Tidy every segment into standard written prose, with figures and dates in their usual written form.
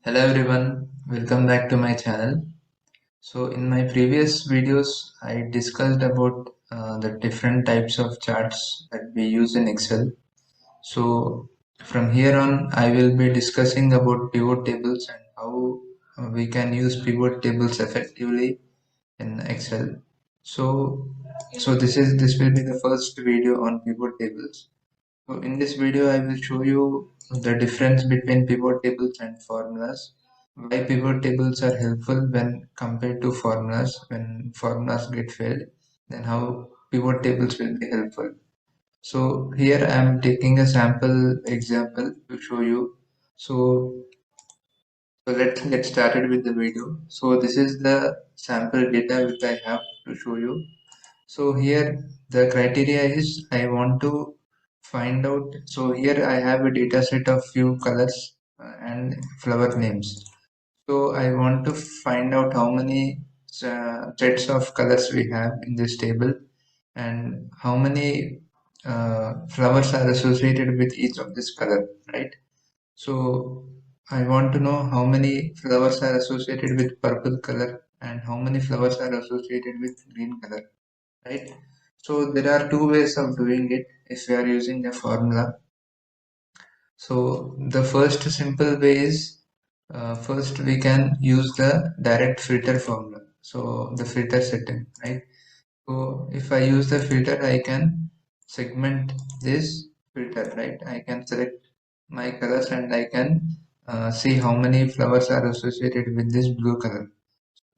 Hello everyone, welcome back to my channel. So in my previous videos, I discussed about the different types of charts that we use in Excel. So from here on, I will be discussing about pivot tables and how we can use pivot tables effectively in Excel. So, so this will be the first video on pivot tables. So in this video, I will show you the difference between pivot tables and formulas, why pivot tables are helpful when compared to formulas, when formulas get failed, then how pivot tables will be helpful. So here I am taking a sample example to show you. So, so let's get started with the video. So this is the sample data which I have to show you. So here the criteria is I want to find out. So here I have a data set of few colors and flower names. So I want to find out how many sets of colors we have in this table and how many flowers are associated with each of this color, right? So I want to know how many flowers are associated with purple color and how many flowers are associated with green color, right? So there are two ways of doing it if we are using a formula. So the first simple way is first we can use the direct filter formula. So the filter setting, right? So if I use the filter, I can segment this filter, right? I can select my colors and I can see how many flowers are associated with this blue color.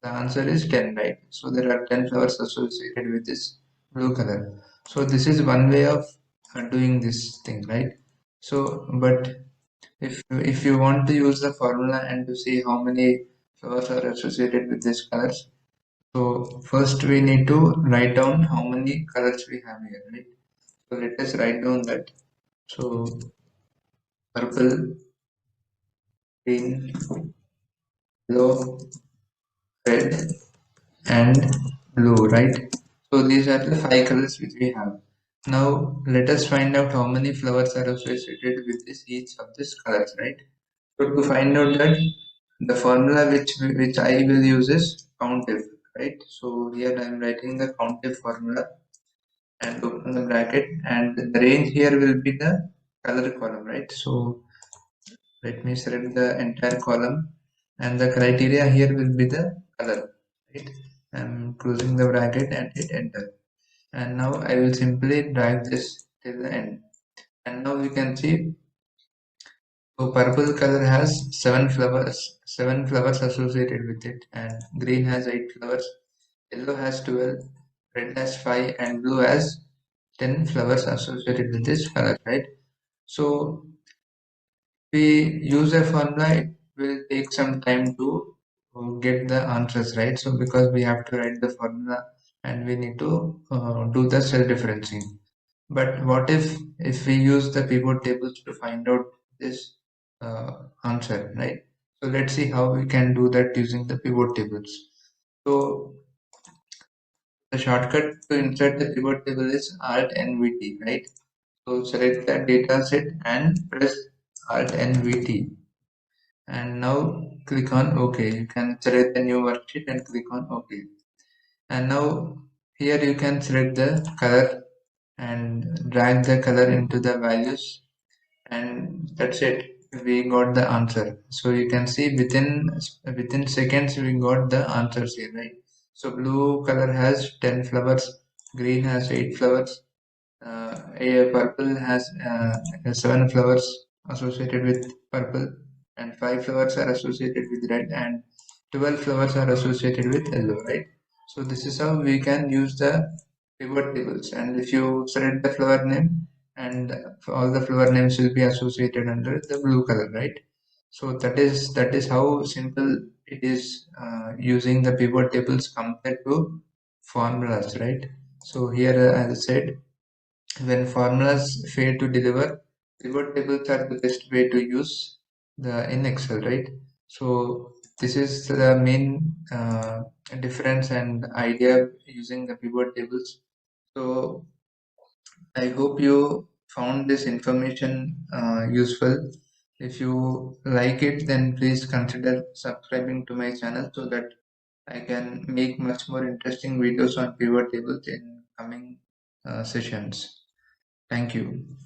The answer is 10, right? So there are 10 flowers associated with this blue color. So this is one way of doing this thing, right? So, but if you want to use the formula and to see how many flowers are associated with these colors, so first we need to write down how many colors we have here, right? So let us write down that. So purple, green, yellow, red, and blue, right? So these are the five colors which we have. Now let us find out how many flowers are associated with each of these colors, right? So to find out that, the formula which I will use is COUNTIF, right? So here I am writing the COUNTIF formula and open the bracket, and the range here will be the color column, right? So let me select the entire column, and the criteria here will be the color, right? I'm closing the bracket and hit enter, and now I will simply drag this till the end, and now you can see. So purple color has seven flowers associated with it, and green has 8 flowers, yellow has 12, red has 5, and blue has 10 flowers associated with this color, right? So we use a formula, it will take some time to get the answers, right? So because we have to write the formula and we need to do the cell differencing. But what if we use the pivot tables to find out this answer, right? So let's see how we can do that using the pivot tables. So the shortcut to insert the pivot table is Alt NVT, right? So select the data set and press Alt NVT. And now click on OK. You can select the new worksheet and click on OK. And now here you can select the color and drag the color into the values, and that's it. We got the answer. So you can see within seconds we got the answers here, right? So blue color has 10 flowers, green has 8 flowers, a purple has 7 flowers associated with purple, and 5 flowers are associated with red, and 12 flowers are associated with yellow, right? So this is how we can use the pivot tables. And if you select the flower name, and all the flower names will be associated under the blue color, right? So that is how simple it is using the pivot tables compared to formulas, right? So here, as I said, when formulas fail to deliver, pivot tables are the best way to use the in Excel, right? So this is the main difference and idea using the pivot tables. So I hope you found this information useful. If you like it, then please consider subscribing to my channel so that I can make much more interesting videos on pivot tables in coming sessions. Thank you.